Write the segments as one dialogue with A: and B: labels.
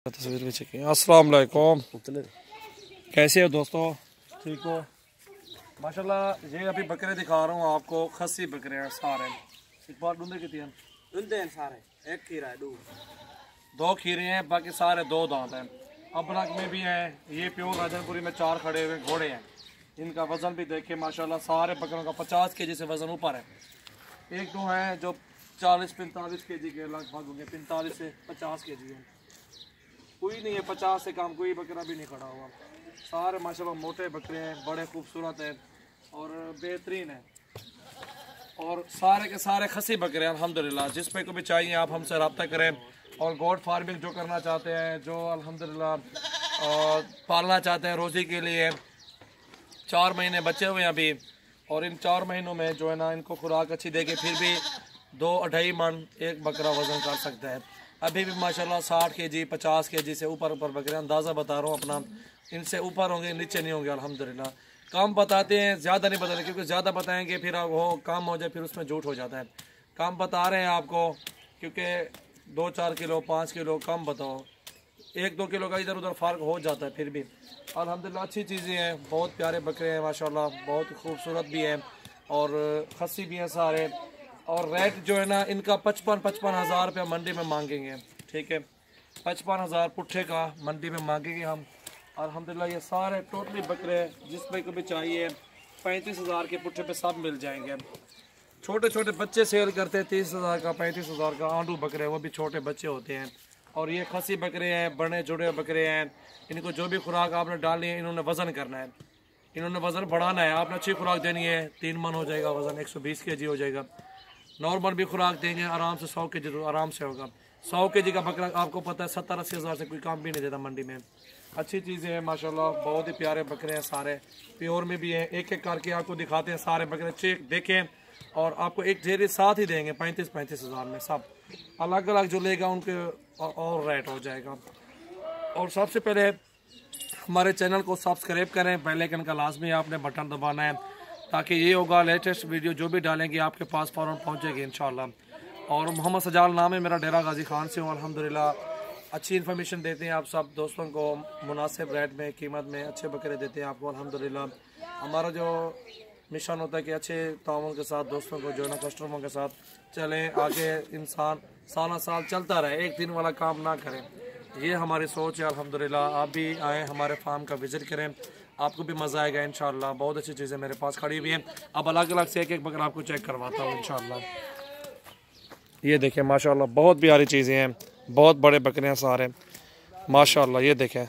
A: तस्वीर भी चेक। अस्सलाम वालेकुम, कैसे हो दोस्तों? ठीक हो? माशाल्लाह ये अभी बकरे दिखा रहा हूँ आपको, खस्सी बकरे हैं सारे। एक बार ढूंढे कितने हैं?
B: सारे एक खीरा है,
A: दो खीरे हैं, बाकी सारे दो दांत हैं। अबरक में भी हैं, ये प्योर राजनपुरी में 4 खड़े हुए घोड़े हैं। इनका वजन भी देखे माशाल्लाह, सारे बकरों का 50 केजी से वजन ऊपर है। एक दो हैं जो 40-45 केजी के लगभग होंगे, 45 से 50 केजी हैं। कोई नहीं है 50 से कम, कोई बकरा भी नहीं खड़ा हुआ। सारे माशाल्लाह मोटे बकरे हैं, बड़े खूबसूरत हैं और बेहतरीन है। और सारे के सारे खसी बकरे हैं अल्हम्दुलिल्लाह। जिस पे को भी चाहिए आप हमसे रब्ता करें। और गोट फार्मिंग जो करना चाहते हैं, जो अल्हम्दुलिल्लाह पालना चाहते हैं रोज़ी के लिए, 4 महीने बचे हुए हैं अभी। और इन 4 महीनों में जो है ना, इनको खुराक अच्छी देके फिर भी 2-2.5 मन एक बकरा वज़न कर सकता है। अभी भी माशाल्लाह 60 केजी 50 केजी से ऊपर बकरे, अंदाज़ा बता रहा हूँ अपना। इनसे ऊपर होंगे, नीचे नहीं होंगे अल्हम्दुलिल्लाह। कम बताते हैं, ज़्यादा नहीं बताते, क्योंकि ज़्यादा बताएंगे फिर वो कम हो जाए, फिर उसमें झूठ हो जाता है। कम बता रहे हैं आपको, क्योंकि 2-4 किलो 5 किलो कम बताओ, 1-2 किलो का इधर उधर फ़र्क हो जाता है। फिर भी अल्हम्दुलिल्लाह अच्छी चीज़ें हैं, बहुत प्यारे बकरे हैं माशाल्लाह, बहुत खूबसूरत भी हैं और खस्सी भी हैं सारे। और रेट जो है ना इनका 55 हज़ार रुपया मंडी में मांगेंगे, ठीक है। 55 हज़ार पुट्ठे का मंडी में मांगेंगे हम। अल्हम्दुलिल्लाह ये सारे टोटली बकरे जिस पे को भी चाहिए 35 हज़ार के पुट्ठे पे सब मिल जाएंगे। छोटे छोटे बच्चे सेल करते हैं 30 हज़ार का 35 हज़ार का। आंडू बकरे वो भी छोटे बच्चे होते हैं। और ये खसी बकरे हैं, बड़े जुड़े बकरे हैं। इनको जो भी खुराक आपने डालनी है, इन्होंने वज़न करना है, इन्होंने वज़न बढ़ाना है। आपने अच्छी खुराक देनी है, 3 मन हो जाएगा वज़न, 120 केजी हो जाएगा। नॉर्मल भी खुराक देंगे आराम से 100 केजी तो आराम से होगा। 100 केजी का बकरा आपको पता है 70-80 हज़ार से कोई काम भी नहीं देता मंडी में। अच्छी चीज़ें हैं माशाल्लाह, बहुत ही प्यारे बकरे हैं सारे, प्योर में भी हैं। एक एक करके आपको दिखाते हैं सारे बकरे, चेक देखें। और आपको एक ढेरी साथ ही देंगे 35-35 हज़ार में। सब अलग अलग जो लेगा उनके और रेट हो जाएगा। और सबसे पहले हमारे चैनल को सब्सक्राइब करें, बेल आइकन का लाजमी आपने बटन दबाना है, ताकि ये होगा लेटेस्ट वीडियो जो भी डालेंगे आपके पास फ़ौरन पहुंचेगी इंशाल्लाह। और मोहम्मद सजाल नाम है मेरा, डेरा गाजी खान से हूँ अल्हम्दुलिल्लाह। अच्छी इन्फॉर्मेशन देते हैं आप सब दोस्तों को, मुनासिब रेट में कीमत में अच्छे बकरे देते हैं आपको अल्हम्दुलिल्लाह। हमारा जो मिशन होता है कि अच्छे ताउन के साथ दोस्तों को जो है ना, कस्टमरों के साथ चलें, आगे इंसान साल साल चलता रहे, एक दिन वाला काम ना करें। ये हमारी सोच है अल्हम्दुलिल्लाह। आप भी आएँ, हमारे फार्म का विज़िट करें, आपको भी मज़ा आएगा इंशाल्लाह। बहुत अच्छी चीज़ें मेरे पास खड़ी हुई हैं। अब अलग अलग से एक एक बकरा आपको चेक करवाता हूँ इंशाल्लाह। ये देखें माशाल्लाह, बहुत प्यारी चीज़ें हैं, बहुत बड़े बकरे हैं सारे माशाल्लाह। ये देखें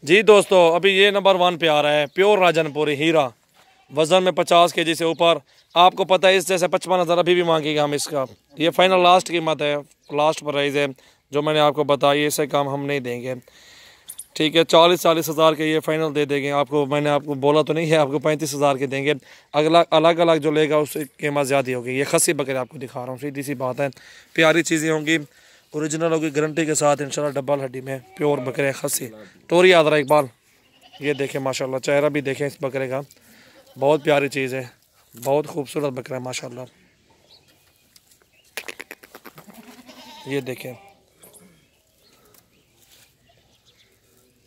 A: जी दोस्तों, अभी ये नंबर 1 पे आ रहा है, प्योर राजनपुरी हीरा, वज़न में 50 केजी से ऊपर। आपको पता है इस जैसे 55 हज़ार अभी भी मांगेगा हम इसका। ये फाइनल लास्ट कीमत है, लास्ट प्राइस है जो मैंने आपको बताई, इससे कम हम नहीं देंगे, ठीक है। 40-40 हज़ार के ये फाइनल दे देंगे आपको। मैंने आपको बोला तो नहीं है, आपको 35 हज़ार के देंगे। अगला अलग अलग जो लेगा उसकी कीमत ज़्यादा होगी। ये खसी बकरे आपको दिखा रहा हूँ, सीधी सी बात है। प्यारी चीज़ें होंगी, ओरिजिनल होगी, गारंटी के साथ इंशाल्लाह। डबल हड्डी में प्योर बकरे खसी, टोरी आदरा इकबाल। ये देखें माशाल्लाह, चेहरा भी देखें इस बकरे का, बहुत प्यारी चीज़ है, बहुत खूबसूरत बकरा है माशाल्लाह। ये देखें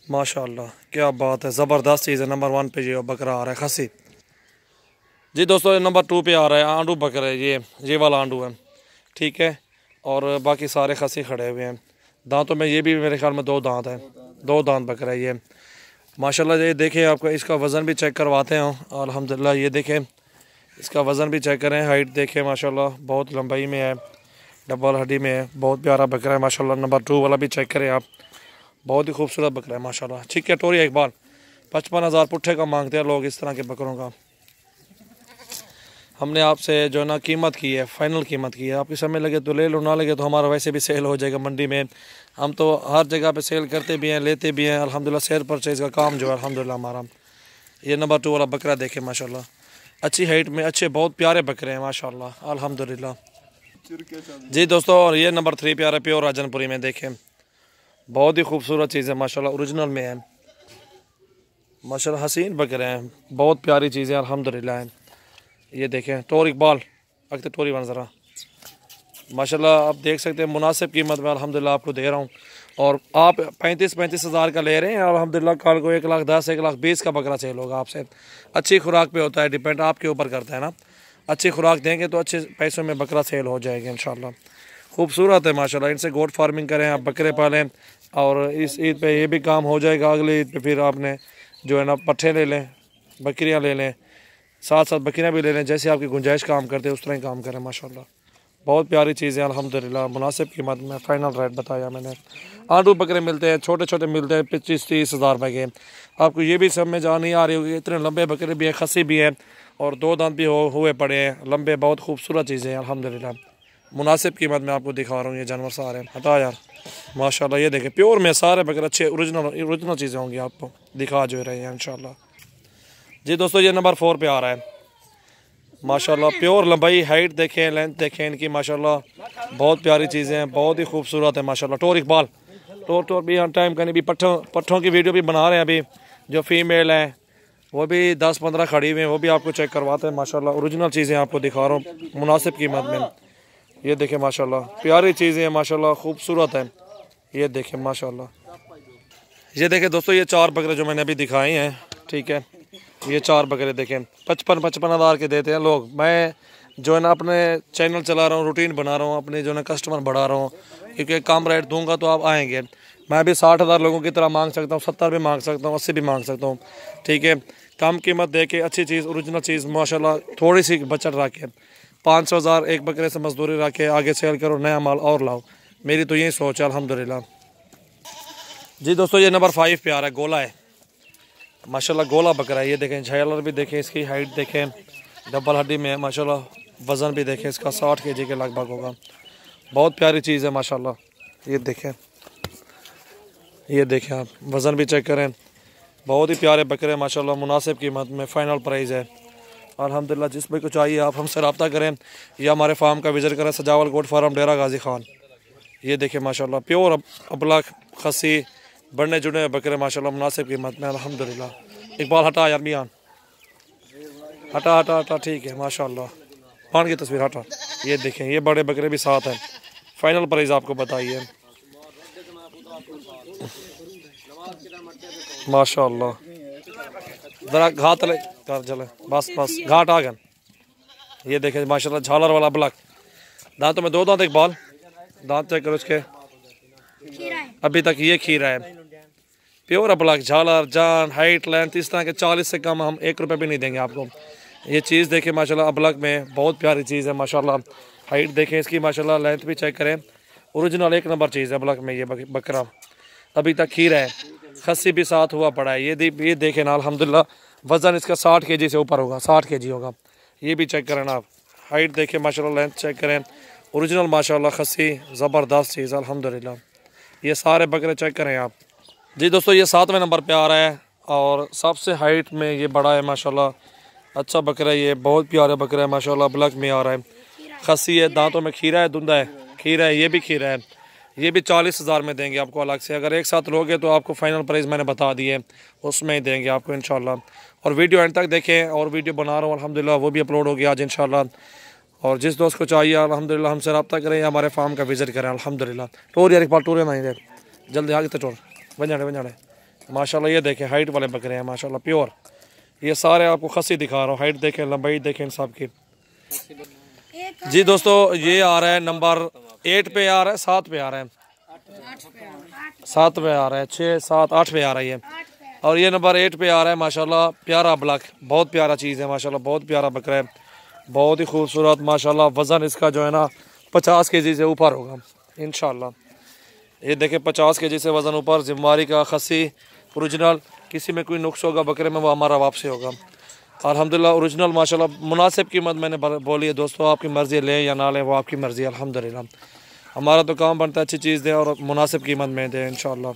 A: माशाल्लाह, क्या बात है, ज़बरदस्त चीज़ है। नंबर 1 पे ये बकरा आ रहा है खसी जी दोस्तों। नंबर 2 पे आ रहा है आंडू बकरा, ये वाला आंडू है, ठीक है। और बाकी सारे खसी खड़े हुए हैं। दांतों में ये भी मेरे ख्याल में 2 दांत हैं, 2 दांत बकरा है ये माशाल्लाह। ये देखें, आपको इसका वज़न भी चेक करवाते हैं अल्हम्दुलिल्लाह। ये देखें, इसका वज़न भी चेक करें, हाइट देखें माशाल्लाह, बहुत लंबाई में है, डबल हड्डी में है, बहुत प्यारा बकरा है माशाल्लाह। नंबर 2 वाला भी चेक करें आप, बहुत ही खूबसूरत बकरा है माशाल्लाह, ठीक है। टोरी इकबाल 55 हज़ार पुट्ठे का मांगते हैं लोग इस तरह के बकरों का। हमने आपसे जो है ना कीमत की है, फाइनल कीमत की है। आपकी समय लगे तो ले लो, ना लगे तो हमारा वैसे भी सेल हो जाएगा मंडी में। हम तो हर जगह पे सेल करते भी हैं, लेते भी हैं अल्हम्दुलिल्लाह। शेयर परचेज़ का काम जो है अल्हम्दुलिल्लाह हमारा। ये नंबर 2 वाला बकरा देखें माशाल्लाह, अच्छी हाइट में, अच्छे बहुत प्यारे बकरे हैं माशाल्लाह अल्हम्दुलिल्लाह जी दोस्तों। और ये नंबर 3 पे आ रहा है प्योर राजनपुरी में, देखें बहुत ही खूबसूरत चीज़ है माशाल्लाह, ओरिजिनल में है माशाल्लाह। हसीन बकरे हैं, बहुत प्यारी चीज़ें अल्हम्दुलिल्लाह। ये देखें टोर इकबाल, अगर टोरी बन ज़रा माशाल्लाह, आप देख सकते हैं मुनासिब कीमत में अल्हम्दुलिल्लाह आपको दे रहा हूँ। और आप 35-35 हज़ार का ले रहे हैं और अल्हम्दुलिल्लाह कल को 1,10,000 1,20,000 का बकरा सेल होगा आपसे। अच्छी खुराक पे होता है, डिपेंड आपके ऊपर करता है ना। अच्छी खुराक देंगे तो अच्छे पैसों में बकरा सेल हो जाएगा इंशाल्लाह। खूबसूरत है माशाल्लाह। इनसे गोट फार्मिंग करें आप, बकरे पालें और इस ईद पे ये भी काम हो जाएगा। अगले ईद पे फिर आपने जो है ना पट्ठे ले लें, बकरियाँ ले लें, साथ साथ बकरियाँ भी ले लें। जैसे आपकी गुंजाइश काम करते हैं उस तरह ही काम करें माशाल्लाह। बहुत प्यारी चीज़ें अल्हम्दुलिल्लाह। मुनासिब कीमत में फ़ाइनल रेट बताया मैंने। आंडू बकरे मिलते हैं, छोटे छोटे मिलते हैं 25-30 हज़ार रुपये के। आपको ये भी समझ नहीं आ रही होगी, इतने लंबे बकरे भी हैं, खस्सी भी हैं और 2 दांत भी हुए पड़े हैं लंबे। बहुत खूबसूरत चीज़ें हैं अल्हम्दुलिल्लाह। मुनासिब कीमत में आपको दिखा रहा हूँ। ये जानवर सारे हटा यार माशाल्लाह। ये देखें प्योर में सारे बकरे अच्छे ओरिजिनल चीज़ें होंगी, आपको दिखा जो रहे हैं इंशाल्लाह। जी दोस्तों ये नंबर 4 पे आ रहा है माशाल्लाह। प्योर लंबाई, हाइट देखें, लेंथ देखें इनकी माशाल्लाह। बहुत प्यारी चीज़ें हैं, बहुत ही खूबसूरत है माशाल्लाह। टोर इकबाल टोर भी हर टाइम कहीं भी पट्ठों की वीडियो भी बना रहे हैं अभी। जो फीमेल हैं वो भी 10-15 खड़ी हुई हैं, वो भी आपको चेक करवाते हैं माशाल्लाह। ओरिजिनल चीज़ें आपको दिखा रहा हूँ मुनासिब कीमत में। ये देखें माशाल्लाह, प्यारी चीज़ें हैं माशाल्लाह, खूबसूरत है। ये देखें माशाल्लाह। ये देखें दोस्तों ये 4 बकरे जो मैंने अभी दिखाए हैं, ठीक है। ये 4 बकरे देखें 55-55 हज़ार के देते हैं लोग। मैं जो है ना अपने चैनल चला रहा हूँ, रूटीन बना रहा हूँ, अपने जो है ना कस्टमर बढ़ा रहा हूँ, क्योंकि कम रेट दूंगा तो आप आएंगे। मैं भी 60,000 लोगों की तरह मांग सकता हूँ, 70 भी मांग सकता हूँ, 80 भी मांग सकता हूँ, ठीक है। कम कीमत दे के अच्छी चीज़, ओरिजिनल चीज़ माशाल्लाह। थोड़ी सी बचत रख के 500 हज़ार एक बकरे से मजदूरी रख के आगे सेल करो, नया माल और लाओ। मेरी तो यही सोच है अल्हम्दुलिल्लाह। जी दोस्तों ये नंबर 5 पे आ रहा है, गोला है माशाल्लाह। गोला बकरा है। ये देखें झालर भी देखें, इसकी हाइट देखें, डबल हड्डी में है माशाल्लाह। वज़न भी देखें इसका 60 kg के लगभग होगा। बहुत प्यारी चीज़ है माशाल्लाह। ये देखें, ये देखें आप, वज़न भी चेक करें। बहुत ही प्यारे बकरे माशाल्लाह। मुनासिब कीमत में फ़ाइनल प्राइस है अल्हम्दुलिल्लाह। जिस भी को चाहिए आप हमसे रब्ता करें या हमारे फार्म का विज़िट करें, सजावल गोट फार्म, डेरा गाजी खान। ये देखें माशाल्लाह प्योर अबलख खस्सी बढ़ने जुड़े बकरे माशाल्लाह, मुनासिब कीमत में अल्हम्दुलिल्लाह। इकबाल हटा यार मियाँ, हटा हटा हटा, ठीक है माशाल्लाह। पान की तस्वीर हटा। ये देखें ये बड़े बकरे भी साथ हैं। फ़ाइनल प्राइस आपको बताइए माशाल्लाह। ज़रा घाट ले कर चले, बस बस घाट आ गए। ये देखें माशाल्लाह झालर वाला ब्लैक। दांतों में 2 दांत इकबाल, दांत चेक करो इसके। अभी तक ये खीरा है प्योर ब्लैक, झालर, जान, हाइट, लेंथ इस तरह के 40 से कम हम 1 रुपये भी नहीं देंगे आपको। ये चीज़ देखें माशाल्लाह अबलग में, बहुत प्यारी चीज़ है माशाल्लाह। हाइट देखें इसकी माशाल्लाह, लेंथ भी चेक करें, ओरिजिनल 1 नंबर चीज़ है अबलग में। ये बकरा अभी तक खीरा है, खस्सी भी साथ हुआ पड़ा है। ये देखें ना अल्हम्दुलिल्लाह, वज़न इसका 60 kg से ऊपर होगा, 60 kg होगा। ये भी चेक करें आप। हाइट देखें माशाल्लाह, लेंथ चेक करें, ओरिजिनल माशाल्लाह खस्सी, ज़बरदस्त चीज़ अल्हम्दुलिल्लाह। ये सारे बकरे चेक करें आप। जी दोस्तों ये 7वें नंबर पे आ रहा है और सबसे हाइट में ये बड़ा है माशाल्लाह। अच्छा बकरा है ये, बहुत प्यारा बकरा है माशाल्लाह। ब्लैक में आ रहा है, खस्सी है, दांतों में खीरा है, धुंधा है, खीरा है, ये भी खीरा है। ये भी 40 हज़ार में देंगे आपको अलग से। अगर एक साथ लोगे तो आपको फ़ाइनल प्राइस मैंने बता दिए, उसमें ही देंगे आपको इंशाल्लाह। और वीडियो एंड तक देखें, और वीडियो बना रहा हूँ अल्हम्दुलिल्लाह, वो भी अपलोड हो गया आज इंशाल्लाह। और जिस दोस्त को चाहिए अल्हम्दुलिल्लाह हमसे रब्ता करें या हमारे फार्म का विज़िट करें अल्हम्दुलिल्लाह। टोर यार इकबाल, टोर नहीं दे जल्दी आगे तो टोर बंजाड़े माशाल्लाह। ये देखें हाइट वाले बकरे हैं माशाल्लाह प्योर। ये सारे आपको खस्सी दिखा रहा हूँ, हाइट देखें, लंबाई देखें इन सब की। जी दोस्तों ये आ रहा है नंबर 8 पे आ रहा है, 7 पे आ रहा है, 7 पे आ रहा है, 6, 7, 8 पे आ रही है। और ये नंबर 8 पे आ रहा है माशाल्लाह। प्यारा ब्लैक, बहुत प्यारा चीज़ है माशाल्लाह, बहुत प्यारा बकरा है, बहुत ही खूबसूरत माशाल्लाह। वज़न इसका जो है ना 50 kg से ऊपर होगा इंशाल्लाह। ये देखें 50 kg से वज़न ऊपर, जिम्मेवारी का, खस्सी ओरिजिनल। किसी में कोई नुक्स होगा बकरे में वो हमारा वापसी होगा अल्हम्दुलिल्लाह। ओरिजिनल माशाल्लाह, मुनासिब कीमत मैंने बोली है दोस्तों, आपकी मर्ज़ी लें या ना लें वो आपकी मर्ज़ी अल्हम्दुलिल्लाह। हमारा तो काम बनता है अच्छी चीज़ दें और मुनासिब कीमत में दें इंशाल्लाह।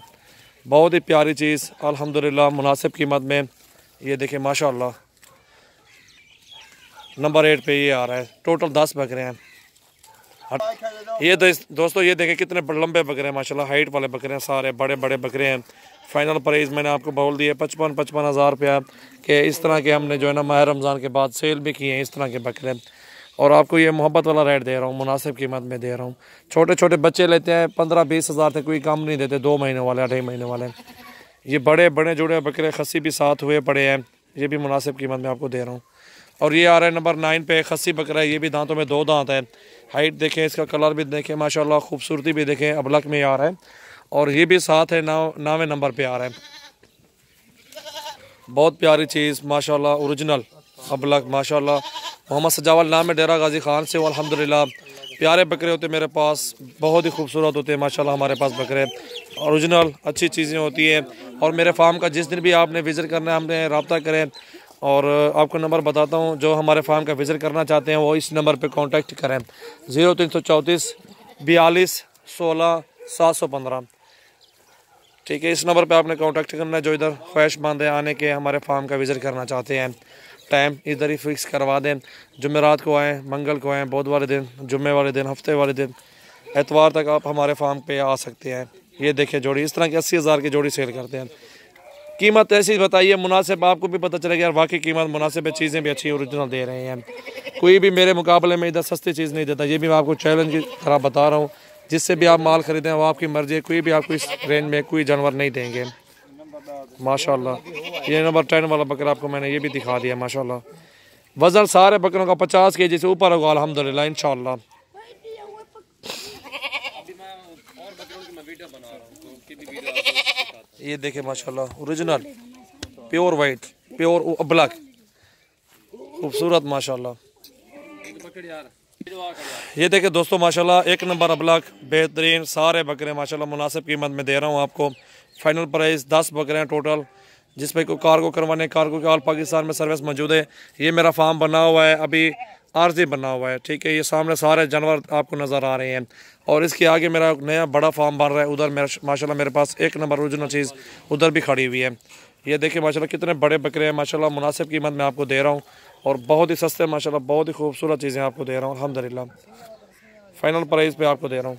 A: बहुत ही प्यारी चीज़ अल्हम्दुलिल्लाह, मुनासिब कीमत में। ये देखें माशाल्लाह नंबर 8 पे ये आ रहा है। टोटल 10 बकरे हैं। ये दोस्तों ये देखें कितने लंबे बकरे हैं माशाल्लाह, हाइट वाले बकरे हैं, सारे बड़े बड़े बकरे हैं। फ़ाइनल प्राइस मैंने आपको बोल दिए 55-55 हज़ार रुपया के। इस तरह के हमने जो है ना माह रमज़ान के बाद सेल भी किए हैं इस तरह के बकरे। और आपको ये मोहब्बत वाला रेट दे रहा हूँ, मुनासिब कीमत में दे रहा हूँ। छोटे छोटे बच्चे लेते हैं 15-20 हज़ार तक, कोई कम नहीं देते, 2 महीने वाले 2.5 महीने वाले। ये बड़े बड़े जुड़े बकरे खस्सी भी साथ हुए पड़े हैं, ये भी मुनासिब कीमत में आपको दे रहा हूँ। और ये आ रहा है नंबर 9 पे खस्सी बकरा है, ये भी दांतों में 2 दांत है। हाइट देखें, इसका कलर भी देखें माशाल्लाह, खूबसूरती भी देखें, अबलक में आ रहा है। और ये भी साथ है 9वें नंबर पे आ रहा है। बहुत प्यारी चीज़ माशाल्लाह, ओरिजिनल अबलक माशाल्लाह। मोहम्मद सजावल नाम है, डेरा गाजी खान से। अल्हम्दुलिल्लाह प्यारे बकरे होते मेरे पास, बहुत ही खूबसूरत होते हैं माशाल्लाह हमारे पास बकरे, ओरिजिनल अच्छी चीज़ें होती हैं। और मेरे फार्म का जिस दिन भी आपने विज़िट करना है, हमने रब्ता करें। और आपको नंबर बताता हूँ, जो हमारे फार्म का विज़िट करना चाहते हैं वो इस नंबर पर कॉन्टैक्ट करें, 0334 42 16 715। ठीक है, इस नंबर पे आपने कांटेक्ट करना है। जो इधर ख्वाहिशमंद है आने के, हमारे फार्म का विज़िट करना चाहते हैं, टाइम इधर ही फिक्स करवा दें। जुमेरात को आएँ, मंगल को आएँ, बुध वाले दिन, जुम्मे वाले दिन, हफ्ते वाले दिन, एतवार तक आप हमारे फार्म पे आ सकते हैं। ये देखिए जोड़ी, इस तरह की 80,000 की जोड़ी सेल करते हैं। कीमत ऐसी बताइए मुनासिब, आपको भी पता चलेगा यार वाकई कीमत मुनासिब है, चीज़ें भी अच्छी ओरिजिनल दे रहे हैं। कोई भी मेरे मुकाबले में इधर सस्ती चीज़ नहीं देता, ये भी मैं आपको चैलेंज की तरह बता रहा हूँ। जिससे भी आप माल खरीदें वो आपकी मर्जी है, कोई भी आपको इस रेंज में कोई जानवर नहीं देंगे माशाल्लाह। ये नंबर 10 वाला बकरा आपको मैंने ये भी दिखा दिया माशाल्लाह। वज़न सारे बकरों का 50 kg से ऊपर होगा अल्हम्दुलिल्लाह इंशाल्लाह। ये देखे माशाल्लाह, ओरिजिनल प्योर वाइट, प्योर अबलक, खूबसूरत माशाल्लाह। ये देखे दोस्तों माशाल्लाह, एक नंबर अबलक, बेहतरीन सारे बकरे माशाल्लाह, मुनासिब कीमत में दे रहा हूँ आपको। फाइनल प्राइस 10 बकरे हैं टोटल, जिसमें कोई कार्गो करवाने, कार्गो के ऑल पाकिस्तान में सर्विस मौजूद है। ये मेरा फार्म बना हुआ है, अभी आर्जी बना हुआ है। ठीक है, ये सामने सारे जानवर आपको नज़र आ रहे हैं। और इसके आगे मेरा नया बड़ा फार्म बन रहा है, उधर मेरा माशाल्लाह मेरे पास एक नंबर ओरिजिनल चीज़ उधर भी खड़ी हुई है। ये देखिए माशाल्लाह कितने बड़े बकरे हैं माशाल्लाह, मुनासिब कीमत में आपको दे रहा हूँ। और बहुत ही सस्ते माशाल्लाह, बहुत ही खूबसूरत चीज़ें आपको दे रहा हूँ अल्हम्दुलिल्लाह। फाइनल प्राइस पे आपको दे रहा हूँ।